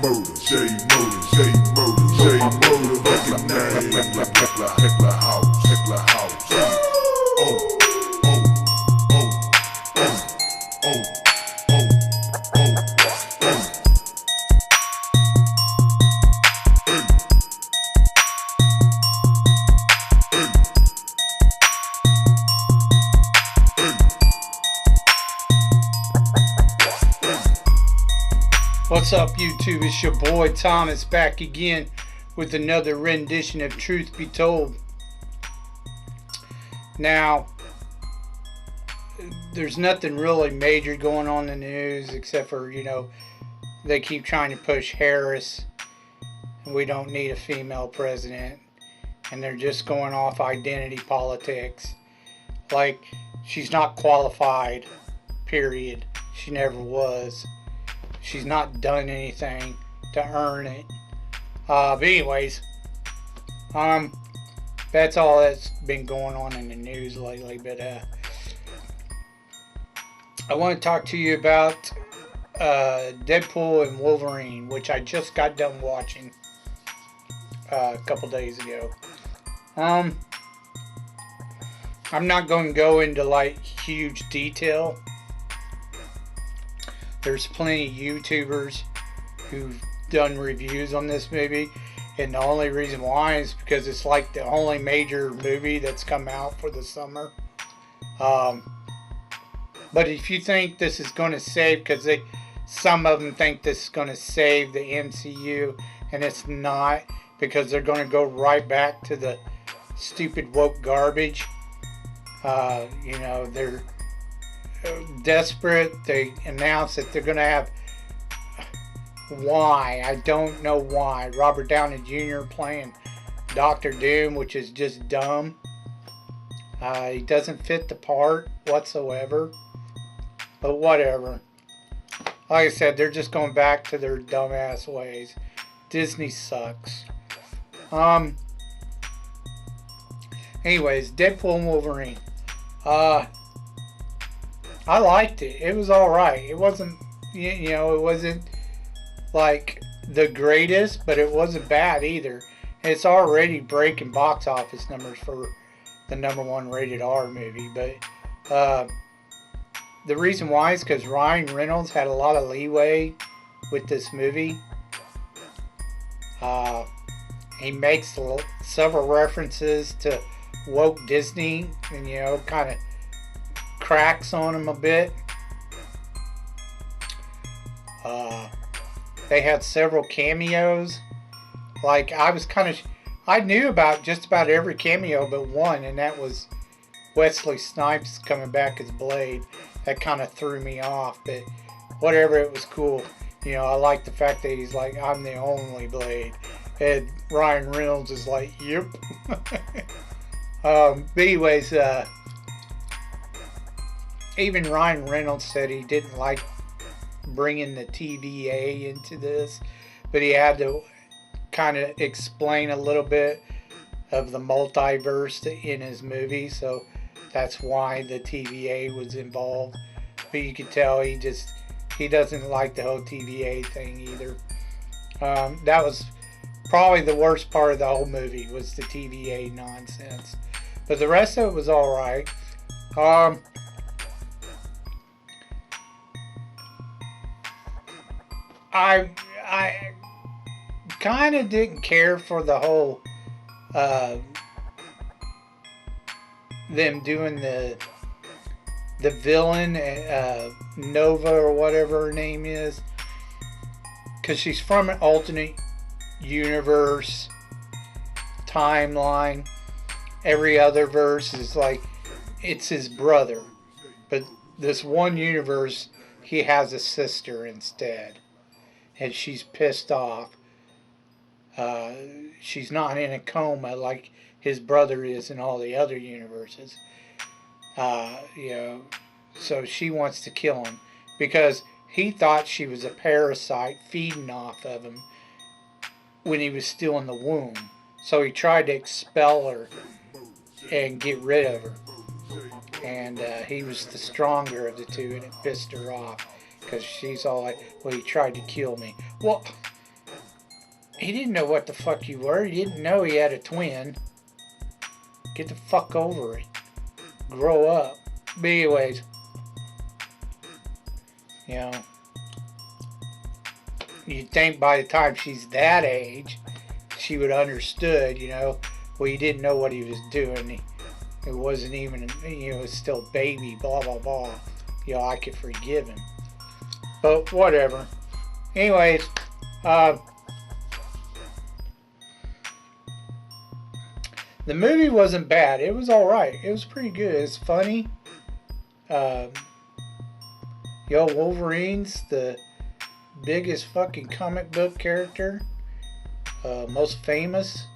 Motor, J Motor, J Motor, J Motor, recognize Heckler House, Heckler House. Oh, oh, oh, oh, oh, oh, oh, oh. What's up, YouTube? It's your boy Thomas back again with another rendition of Truth Be Told. Now, there's nothing really major going on in the news except for, they keep trying to push Harris. And we don't need a female president. And they're just going off identity politics. Like, she's not qualified, period. She never was. She's not done anything to earn it. But anyways, that's all that's been going on in the news lately. But I want to talk to you about Deadpool and Wolverine, which I just got done watching a couple days ago. I'm not going to go into like huge detail. There's plenty of YouTubers who've done reviews on this movie, and the only reason why is because it's like the only major movie that's come out for the summer. But if you think this is going to save, because some of them think this is going to save the MCU, and it's not, because they're going to go right back to the stupid woke garbage. They're desperate. They announced that they're going to have, why? I don't know why. Robert Downey Jr. playing Doctor Doom, which is just dumb. He doesn't fit the part whatsoever. But whatever. Like I said, they're just going back to their dumbass ways. Disney sucks. Anyways, Deadpool and Wolverine. I liked it. It was alright. It wasn't, it wasn't like the greatest, but it wasn't bad either. It's already breaking box office numbers for the #1 rated R movie. But the reason why is because Ryan Reynolds had a lot of leeway with this movie. He makes several references to woke Disney and, kind of cracks on him a bit. They had several cameos. Like, I knew about just about every cameo but one, and that was Wesley Snipes coming back as Blade. That kind of threw me off, but whatever, it was cool. I like the fact that he's like, I'm the only Blade. And Ryan Reynolds is like, yep. But anyways, even Ryan Reynolds said he didn't like bringing the TVA into this, but he had to kind of explain a little bit of the multiverse in his movie, so that's why the TVA was involved. But you could tell he doesn't like the whole TVA thing either. That was probably the worst part of the whole movie, was the TVA nonsense. But the rest of it was alright. I kind of didn't care for the whole them doing the villain, Nova or whatever her name is, because she's from an alternate universe timeline. Every other verse is like it's his brother, but this one universe he has a sister instead, and she's pissed off. She's not in a coma like his brother is in all the other universes. So she wants to kill him because he thought she was a parasite feeding off of him when he was still in the womb. So he tried to expel her and get rid of her. And he was the stronger of the two, and it pissed her off because she's all like, well, he tried to kill me. Well, He didn't know what the fuck you were. He didn't know he had a twin. Get the fuck over it. Grow up. But anyways, you know, you'd think by the time she's that age, she would have understood, you know. Well, he didn't know what he was doing. It wasn't even, you know, it was still baby, blah, blah, blah. You know, I could forgive him. But whatever. Anyways, the movie wasn't bad. It was alright. It was pretty good. It's funny. Wolverine's the biggest fucking comic book character. Most famous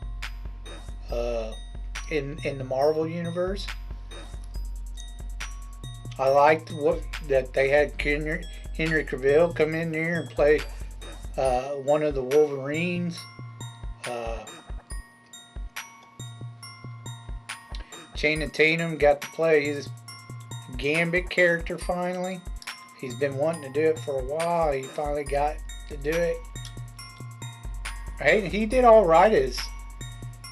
in the Marvel universe. I liked that they had Henry Cavill come in there and play one of the Wolverines. Channing Tatum got to play his Gambit character finally. He's been wanting to do it for a while. He finally got to do it. Hey, he did all right.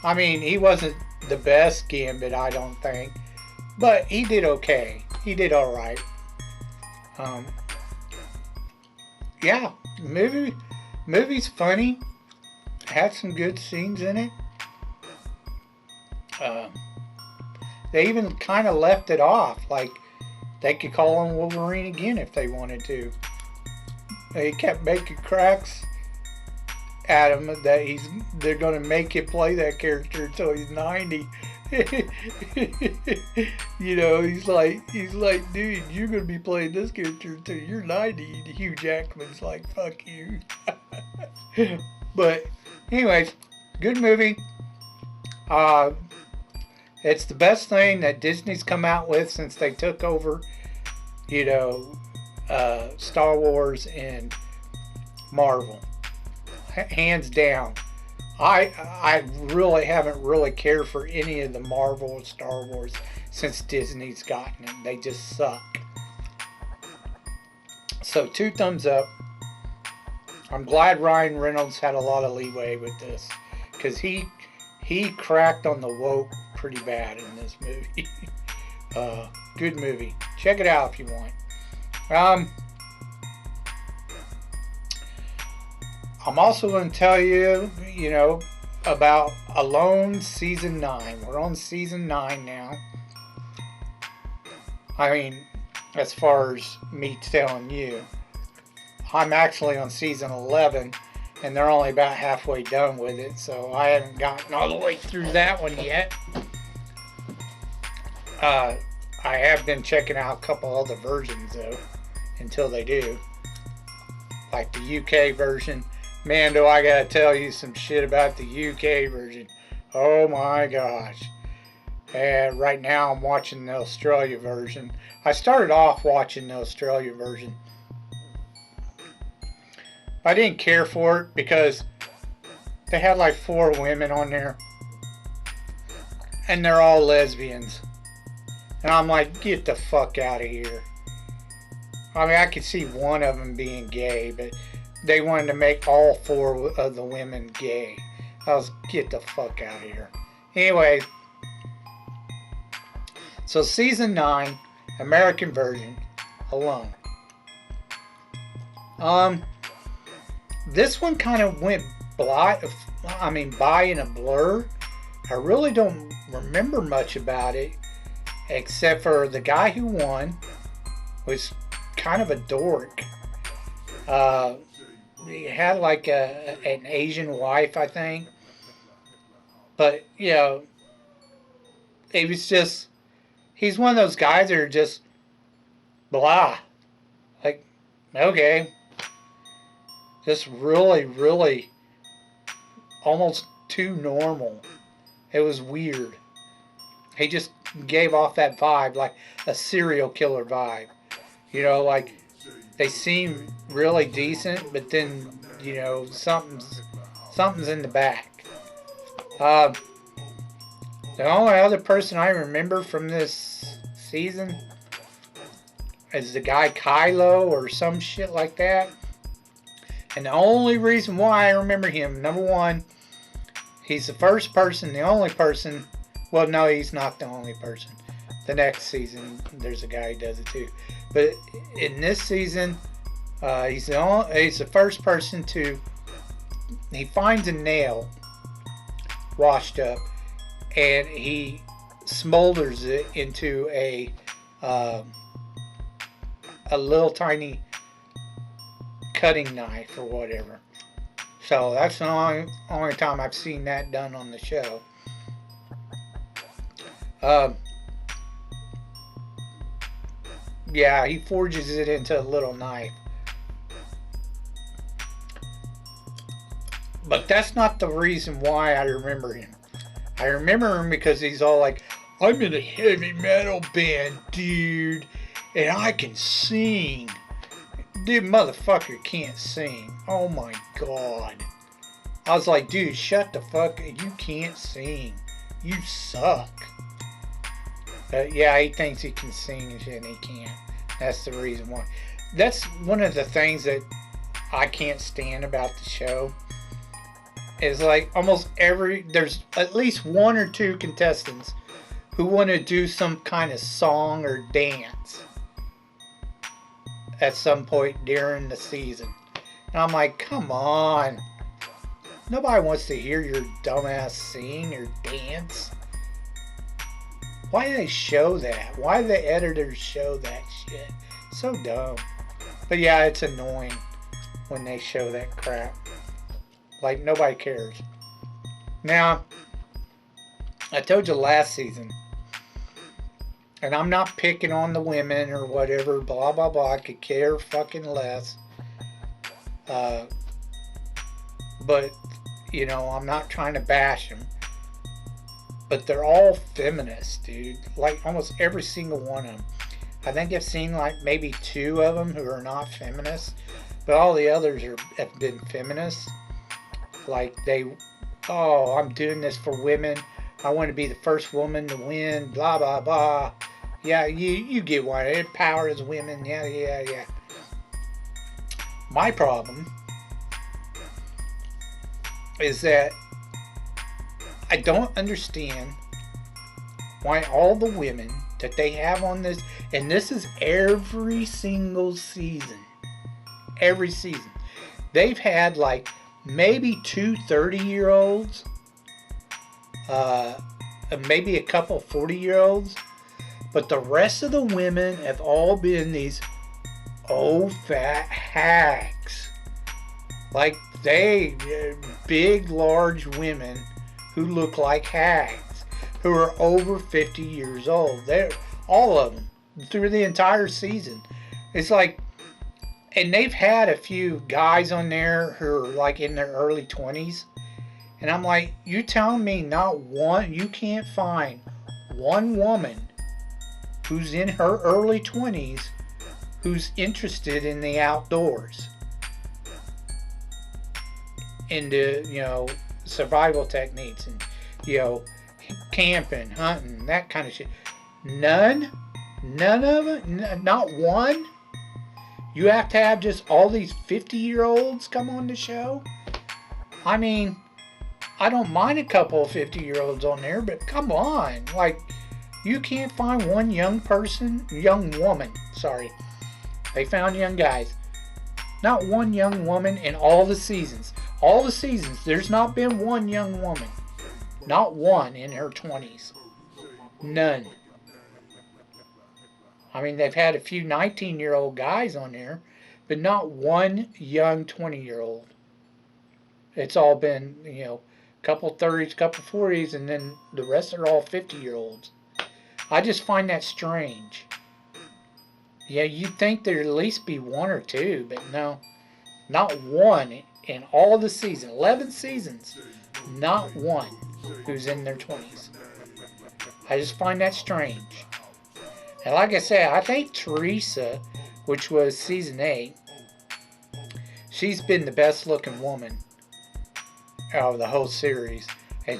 I mean, he wasn't the best Gambit, I don't think, but he did okay. He did all right. Yeah, movie's funny. Had some good scenes in it. They even kind of left it off, like they could call him Wolverine again if they wanted to. They kept making cracks at him that they're going to make him play that character until he's 90. You know, he's like, dude, you're going to be playing this character until you're 90. Hugh Jackman's like, fuck you. But anyways, good movie. It's the best thing that Disney's come out with since they took over, you know, Star Wars and Marvel. Hands down. I really haven't really cared for any of the Marvel and Star Wars since Disney's gotten them. They just suck. So 2 thumbs up. I'm glad Ryan Reynolds had a lot of leeway with this, because he cracked on the woke pretty bad in this movie. Good movie. Check it out if you want. I'm also going to tell you, you know, about Alone Season 9. We're on Season 9 now. I mean, as far as me telling you. I'm actually on Season 11, and they're only about halfway done with it, so I haven't gotten all the way through that one yet. I have been checking out a couple other versions, though, until they do. Like the UK version. Man, do I gotta tell you some shit about the UK version. Oh my gosh. And right now I'm watching the Australia version. I started off watching the Australia version. I didn't care for it because they had like 4 women on there. And they're all lesbians. And I'm like, get the fuck out of here. I mean, I could see one of them being gay, but they wanted to make all 4 of the women gay. I was, get the fuck out of here. Anyway, so Season 9, American version, Alone. This one kind of went by in a blur. I really don't remember much about it, except for the guy who won was kind of a dork. He had like an Asian wife, I think. But, you know, it was just, he's one of those guys that are just blah. Like, okay. Just really, really almost too normal. It was weird. He just gave off that vibe, like a serial killer vibe. You know, like they seem really decent, but then, you know, something's in the back. The only other person I remember from this season is the guy Kylo or some shit like that. And the only reason why I remember him, number one, he's the first person, the only person. Well, no, he's not the only person. The next season, there's a guy who does it too. But in this season, he's the first person to. He finds a nail washed up, and he smolders it into a little tiny cutting knife or whatever. So that's the only time I've seen that done on the show. Yeah, he forges it into a little knife. But that's not the reason why I remember him. I remember him because he's all like, I'm in a heavy metal band, dude, and I can sing. Dude, motherfucker can't sing. Oh my god. I was like, dude, shut the fuck up. You can't sing. You suck. But yeah, he thinks he can sing and shit, and he can't. That's the reason why. That's one of the things that I can't stand about the show. Is like almost there's at least one or two contestants who want to do some kind of song or dance at some point during the season. And I'm like, come on. Nobody wants to hear your dumbass sing or dance. Why do they show that? Why do the editors show that shit? So dumb. But yeah, it's annoying when they show that crap. Like, nobody cares. Now, I told you last season, and I'm not picking on the women or whatever, blah, blah, blah. I could care fucking less. But, you know, I'm not trying to bash them. But they're all feminists, dude. Like, almost every single one of them. I think I've seen, like, maybe 2 of them who are not feminists. But all the others have been feminists. Like, I'm doing this for women. I want to be the first woman to win, blah, blah, blah. Yeah, you get one. It empowers women. Yeah. My problem is that I don't understand why all the women that they have on this, and this is every single season, they've had like maybe 2 30-year-olds, maybe a couple 40-year-olds, but the rest of the women have all been these old fat hacks. Like big, large women who look like hags, who are over 50 years old. They're all of them through the entire season. It's like, and they've had a few guys on there who are like in their early 20s. And I'm like, you telling me you can't find one woman who's in her early 20s who's interested in the outdoors, into, you know, survival techniques and, you know, camping, hunting, that kind of shit. None of it, not one. You have to have just all these 50-year-olds come on the show? I mean, I don't mind a couple of 50-year-olds on there, but come on. Like, you can't find one young woman, sorry. They found young guys. Not one young woman in all the seasons. All the seasons, there's not been one young woman. Not one in her 20s. None. I mean, they've had a few 19-year-old guys on there, but not one young 20-year-old. It's all been, you know, couple 30s, couple 40s, and then the rest are all 50-year-olds. I just find that strange. Yeah, you'd think there'd at least be 1 or 2, but no. Not one in all the seasons, 11 seasons, not one who's in their 20s. I just find that strange. And like I said, I think Teresa, which was season 8, she's been the best looking woman out of the whole series. And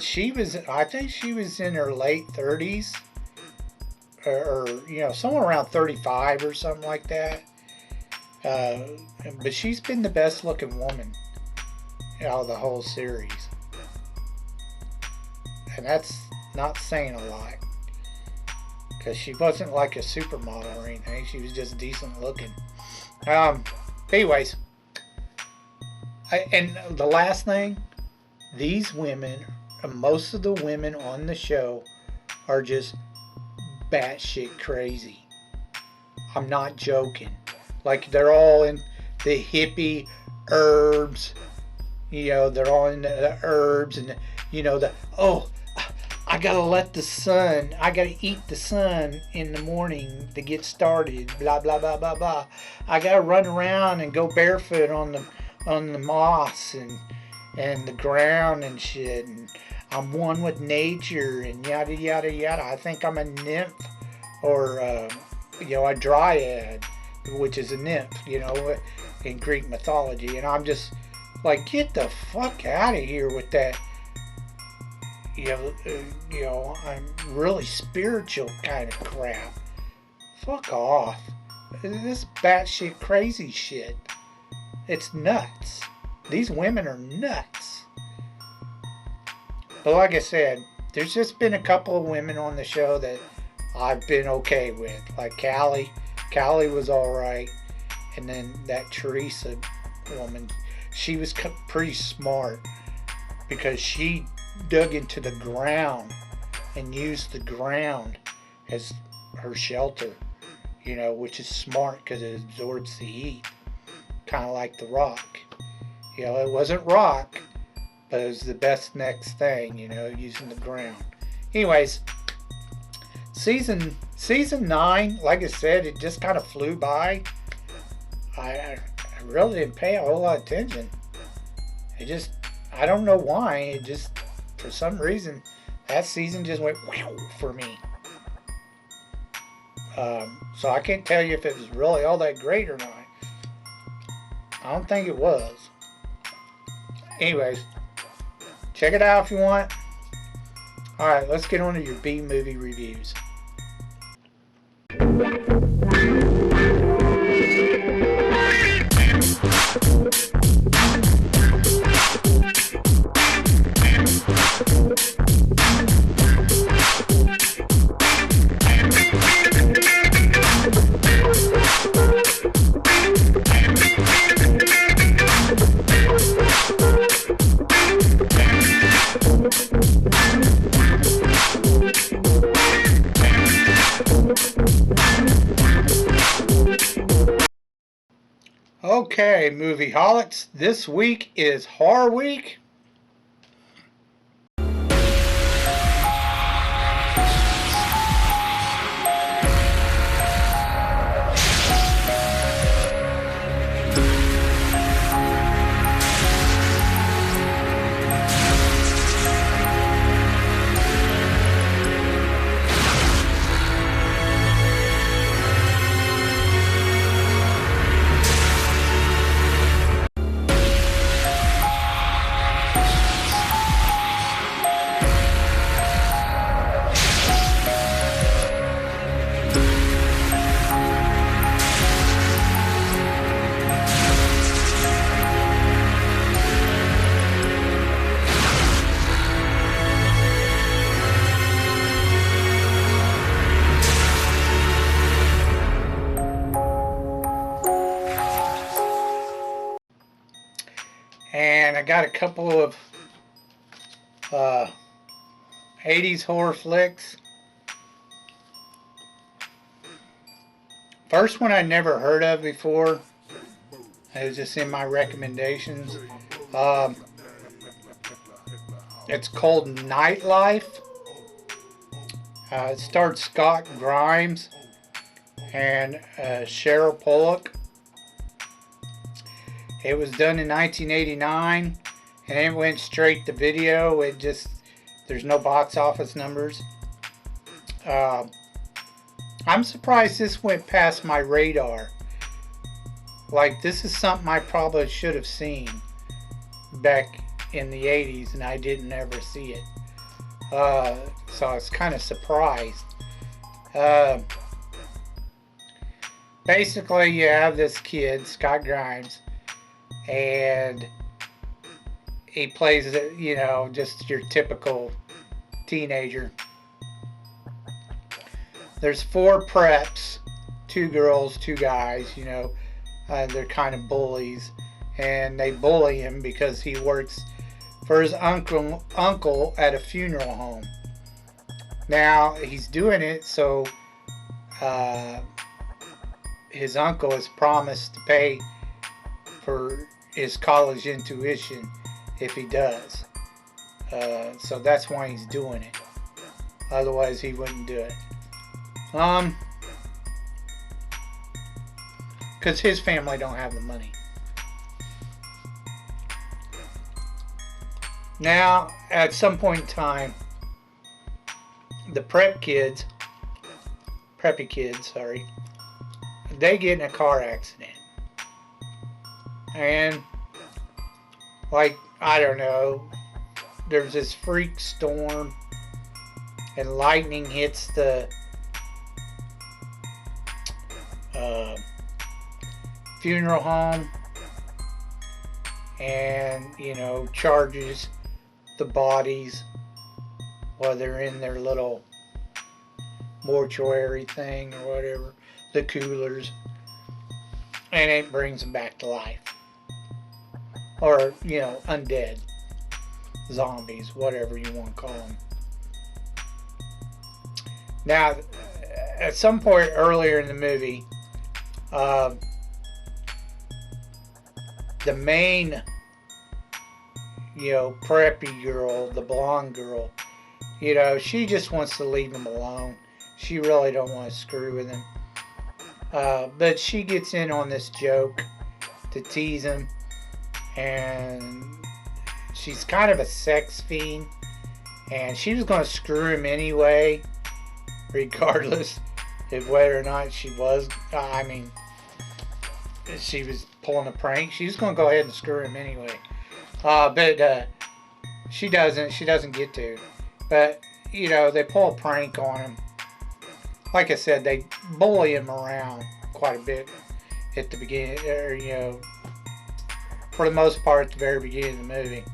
I think she was in her late 30s, or you know, somewhere around 35 or something like that. Uh, but she's been the best looking woman out of the whole series. And that's not saying a lot. Because she wasn't like a supermodel or anything. She was just decent looking. Anyways. And the last thing, these women, most of the women on the show are just batshit crazy. I'm not joking. Like, they're all in the hippie herbs. You know, they're all in the herbs and, you know, I gotta let the sun, I gotta eat the sun in the morning to get started, blah, blah, blah, blah, blah. I gotta run around and go barefoot on the moss and the ground and shit. And I'm one with nature and yada, yada, yada. I think I'm a nymph or, you know, a dryad, which is a nymph, you know, in Greek mythology. And I'm just like, get the fuck out of here with that. You know, I'm really spiritual kind of crap. Fuck off. This batshit crazy shit. It's nuts. These women are nuts. But like I said, there's just been a couple of women on the show that I've been okay with. Like Callie. Callie was alright. And then that Teresa woman, she was pretty smart because she dug into the ground and used the ground as her shelter, you know, which is smart because it absorbs the heat, kind of like the rock. You know, it wasn't rock, but it was the best next thing, you know, using the ground. Anyways, season 9, like I said, it just kind of flew by. I really didn't pay a whole lot of attention. It just, I don't know why, it just, for some reason, that season just went for me. So I can't tell you if it was really all that great or not. I don't think it was. Anyways, check it out if you want. Alright, let's get on to your B-movie reviews. Okay, movie holics. This week is Horror Week. And I got a couple of 80s horror flicks. First one I never heard of before. It was just in my recommendations. It's called Nightlife. It starred Scott Grimes and Cheryl Pollock. It was done in 1989, and it went straight to video. It just, there's no box office numbers. I'm surprised this went past my radar. Like, this is something I probably should have seen back in the 80s, and I didn't ever see it. So I was kind of surprised. basically you have this kid, Scott Grimes, and he plays, just your typical teenager. There's 4 preps, 2 girls, 2 guys. They're kind of bullies, and they bully him because he works for his uncle at a funeral home. Now he's doing it so uh, his uncle has promised to pay for his college tuition if he does. So that's why he's doing it. Otherwise, he wouldn't do it. Because his family don't have the money. Now, at some point in time, the preppy kids, they get in a car accident. And, I don't know, there's this freak storm, and lightning hits the funeral home, and, charges the bodies while they're in their little mortuary thing or whatever, the coolers, and it brings them back to life. Or, undead, zombies, whatever you want to call them. Now, at some point earlier in the movie, the main, preppy girl, the blonde girl, she just wants to leave him alone. She really don't want to screw with him. But she gets in on this joke to tease him, and she's kind of a sex fiend, and she was going to screw him anyway, regardless of whether or not she was, she was pulling a prank. She was going to go ahead and screw him anyway. But she doesn't get to. But, they pull a prank on him. Like I said, they bully him around quite a bit at the beginning, or, for the most part at the very beginning of the movie.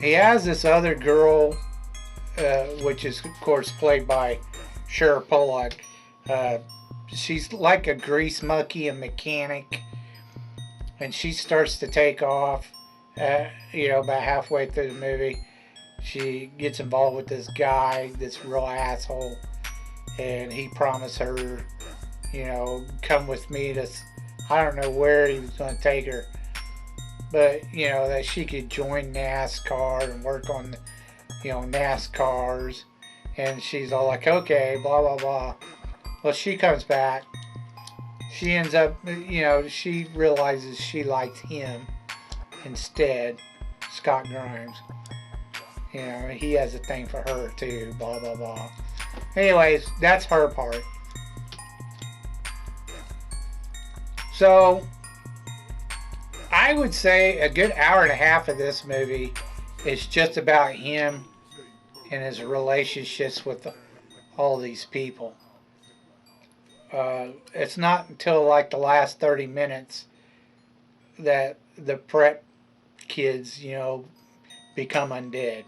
He has this other girl, which is, of course, played by Shara Pollock. She's like a grease monkey, a mechanic, and she starts to take off, about halfway through the movie. She gets involved with this guy, this real asshole, and he promised her, come with me to, I don't know where he was going to take her, but, that she could join NASCAR and work on, NASCARs, and she's all like, okay, blah, blah, blah. Well, she comes back. She ends up, she realizes she likes him instead, Scott Grimes. He has a thing for her too, blah, blah, blah. Anyways, that's her part. So, I would say a good hour and a half of this movie is just about him and his relationships with all these people. It's not until like the last 30 minutes that the prep kids, become undead.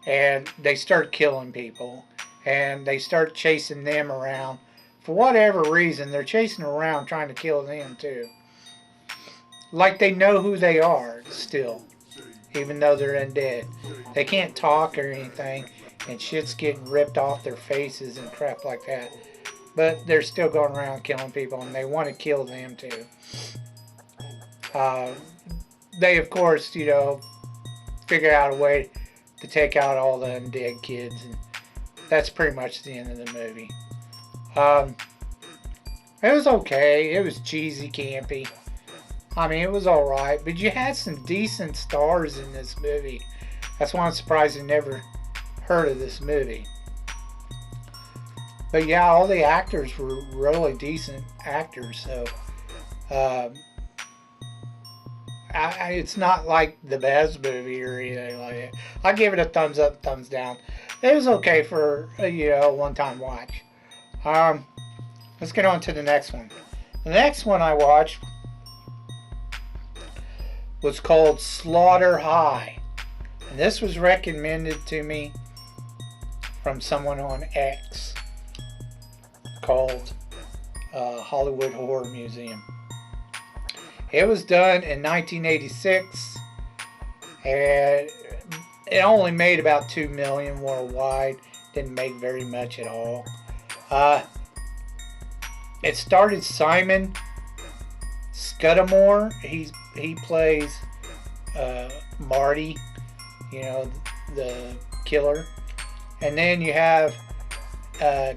And they start killing people. And they start chasing them around. For whatever reason, they're chasing around trying to kill them too. Like they know who they are still. Even though they're undead. They can't talk or anything. And shit's getting ripped off their faces and crap like that. But they're still going around killing people, and they want to kill them too. They, of course, figure out a way to take out all the undead kids, and that's pretty much the end of the movie. It was okay. It was cheesy, campy. It was alright, but you had some decent stars in this movie. That's why I'm surprised you never heard of this movie. But yeah, all the actors were really decent actors, so it's not like the best movie or anything like that. I give it a thumbs up, thumbs down. It was okay for a one-time watch. Um, let's get on to the next one. The next one I watched was called Slaughter High. And this was recommended to me from someone on X called Hollywood Horror Museum. It was done in 1986 and it only made about 2 million worldwide. Didn't make very much at all. It started Simon Scudamore. He plays Marty, you know, the killer. And then you have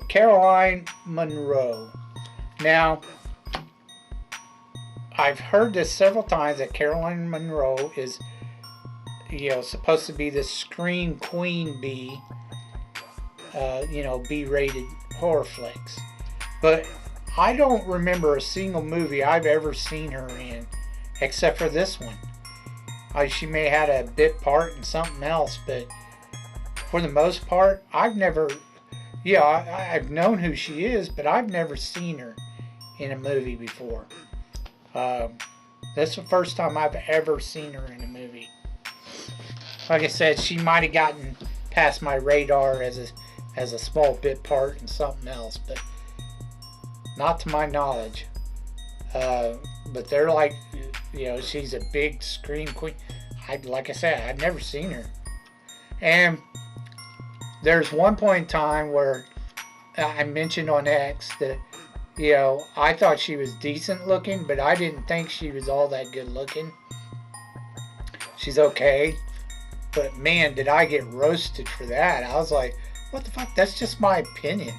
Caroline Munro. Now, I've heard this several times that Caroline Munro is, you know, supposed to be the scream queen bee, you know, B-rated horror flicks. But I don't remember a single movie I've ever seen her in, except for this one. She may have had a bit part in something else, but for the most part, I've never, yeah, I've known who she is, but I've never seen her in a movie before. That's the first time I've ever seen her in a movie. Like I said, she might have gotten past my radar as a small bit part in something else, but not to my knowledge. But they're like, you know, she's a big scream queen. Like I said, I'd never seen her. And there's one point in time where I mentioned on X that, you know, I thought she was decent looking, but I didn't think she was all that good looking. She's okay, but man, did I get roasted for that. I was like, what the fuck? That's just my opinion.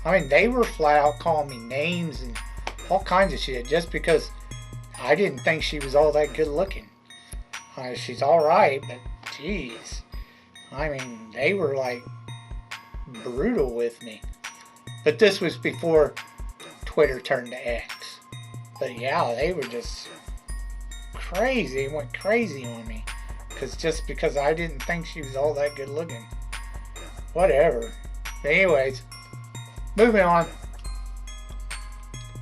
I mean, they were flat out calling me names and all kinds of shit just because I didn't think she was all that good looking. She's alright, but jeez. I mean, they were like brutal with me. But this was before Twitter turned to X. But yeah, they were just crazy. They went crazy on me. Just because I didn't think she was all that good looking. Whatever. But anyways, moving on.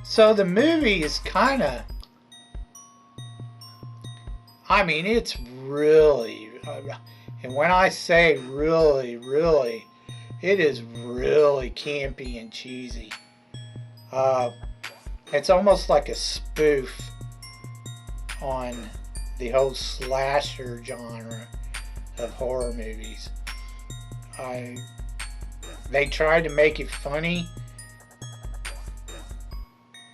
So the movie is kind of, I mean, it's really, and when I say really, really, it is really campy and cheesy. It's almost like a spoof on the whole slasher genre of horror movies. They tried to make it funny,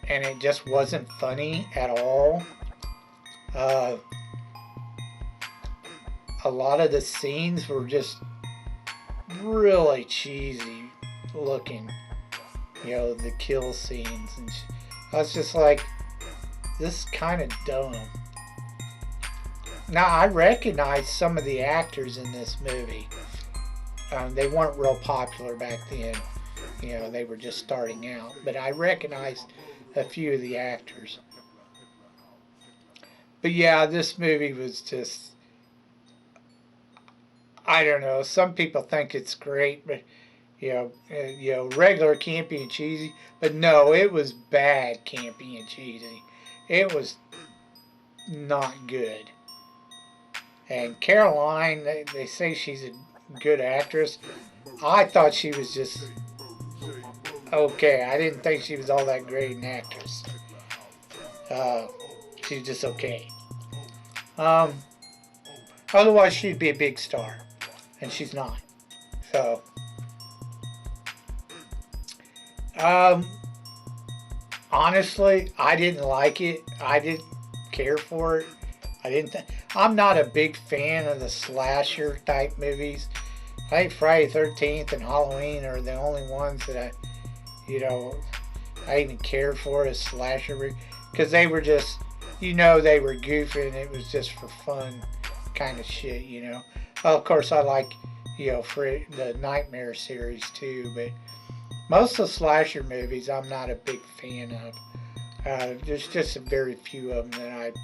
and it just wasn't funny at all. A lot of the scenes were just really cheesy looking, you know, the kill scenes, and I was just like, this is kind of dumb. Now, I recognize some of the actors in this movie. They weren't real popular back then, you know, they were just starting out, but I recognized a few of the actors. But yeah, this movie was just, I don't know. Some people think it's great, but you know, regular campy and cheesy. But no, it was bad campy and cheesy. It was not good. And Caroline, they say she's a good actress. I thought she was just okay. I didn't think she was all that great an actress. She's just okay. Otherwise, she'd be a big star. And she's not. So, honestly, I didn't like it. I didn't care for it. I'm not a big fan of the slasher type movies. I think Friday the 13th and Halloween are the only ones that I even cared for as slasher, because they were just, they were goofing. It was just for fun kind of shit, Of course, I like, for the Nightmare series too, but most of the slasher movies I'm not a big fan of. There's just a very few of them that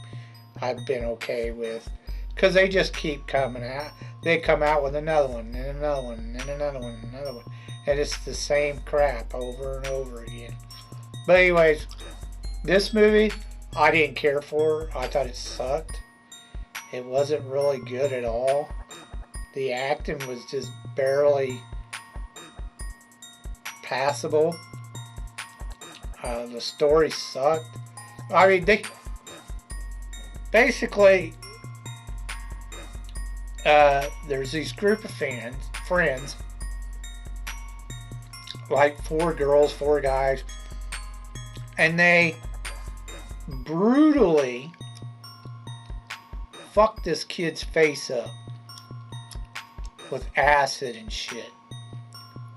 I've been okay with, because they just keep coming out. They come out with another one, and another one, and another one, and another one. and it's the same crap over and over again. But anyways, this movie I didn't care for. I thought it sucked. It wasn't really good at all. The acting was just barely passable. The story sucked. I mean, they basically there's these group of friends, like 4 girls, 4 guys, and they brutally fucked this kid's face up with acid and shit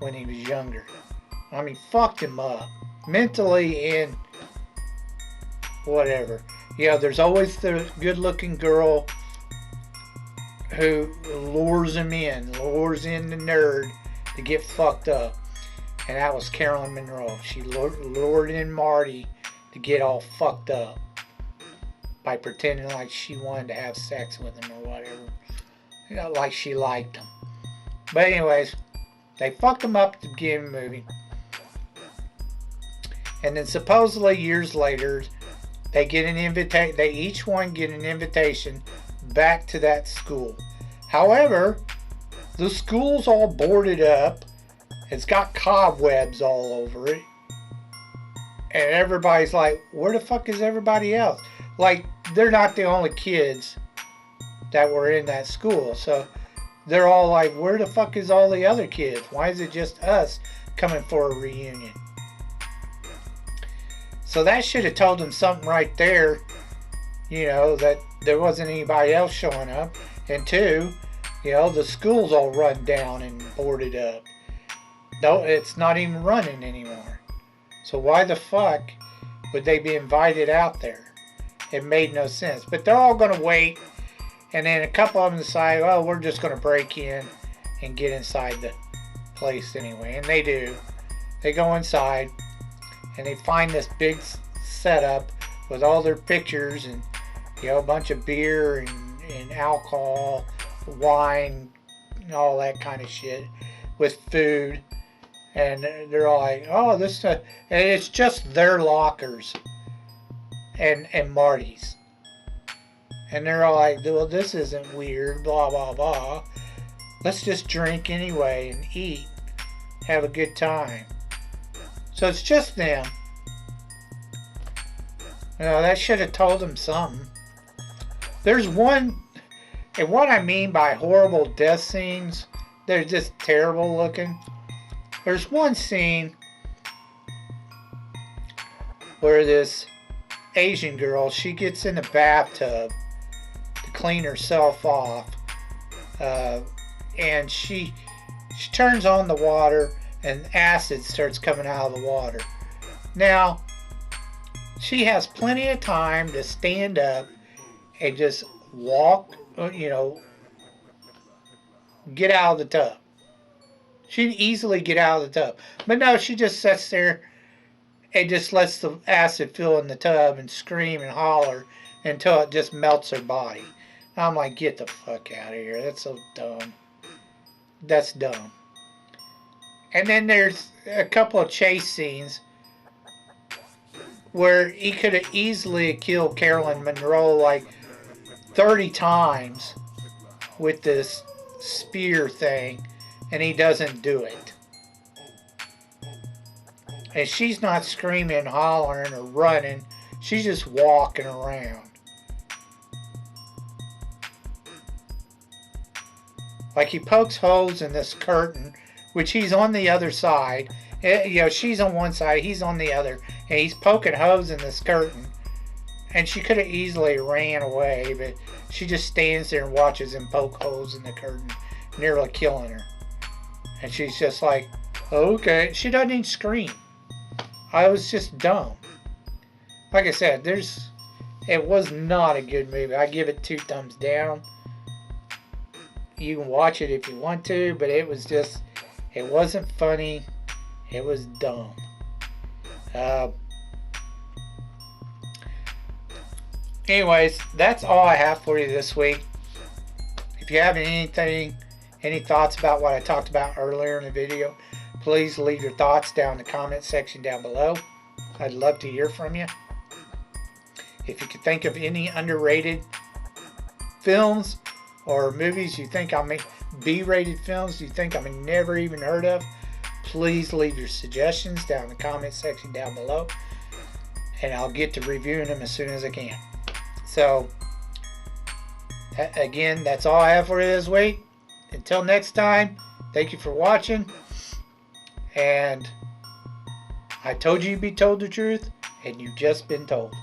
when he was younger. I mean, fucked him up mentally and whatever. You know, there's always the good-looking girl who lures in the nerd to get fucked up. And that was Carolyn Monroe. She lured in Marty to get all fucked up by pretending like she wanted to have sex with him or whatever. You know, like she liked him. But anyways, they fucked him up at the beginning of the movie. And then supposedly years later, they get an invitation. They each one get an invitation back to that school. However, the school's all boarded up. It's got cobwebs all over it. And everybody's like, where the fuck is everybody else? Like, they're not the only kids that were in that school. So they're all like, where the fuck is all the other kids? Why is it just us coming for a reunion? So that should have told them something right there, you know, that there wasn't anybody else showing up. And 2, you know, the school's all run down and boarded up. No, it's not even running anymore. So why the fuck would they be invited out there? It made no sense. But they're all going to wait. And then a couple of them decide, oh, we're just going to break in and get inside the place anyway. And they do. They go inside. And they find this big setup with all their pictures and, you know, a bunch of beer and alcohol, wine, and all that kind of shit with food. And they're all like, oh, this, and it's just their lockers and Marty's. And they're all like, well, this isn't weird, blah, blah, blah. Let's just drink anyway and eat, have a good time. So it's just them. You know, that should have told them something. There's one, and what I mean by horrible death scenes, they're just terrible looking. There's one scene where this Asian girl, she gets in the bathtub to clean herself off, and she turns on the water and acid starts coming out of the water. Now, she has plenty of time to stand up and just walk, you know, get out of the tub. She can easily get out of the tub. But no, she just sits there and just lets the acid fill in the tub and scream and holler until it just melts her body. I'm like, get the fuck out of here. That's so dumb. That's dumb. And then there's a couple of chase scenes where he could have easily killed Carolyn Monroe like 30 times with this spear thing, and he doesn't do it. And she's not screaming, hollering, or running. She's just walking around. Like, he pokes holes in this curtain, which he's on the other side. You know, she's on one side, he's on the other, and he's poking holes in this curtain. And she could have easily ran away, but she just stands there and watches him poke holes in the curtain, nearly killing her. And she's just like, okay. She doesn't even scream. I was just dumb. Like I said, it was not a good movie. I give it 2 thumbs down. You can watch it if you want to, but it was just, it wasn't funny. It was dumb. Anyways, that's all I have for you this week. If you have any thoughts about what I talked about earlier in the video, Please leave your thoughts down in the comment section down below. I'd love to hear from you. If you could think of any underrated films or movies you think I may, B-rated films you think I may never even heard of, please leave your suggestions down in the comment section down below, and I'll get to reviewing them as soon as I can. So, again, that's all I have for you this week. Until next time, thank you for watching, and I told you you'd be told the truth, and you've just been told.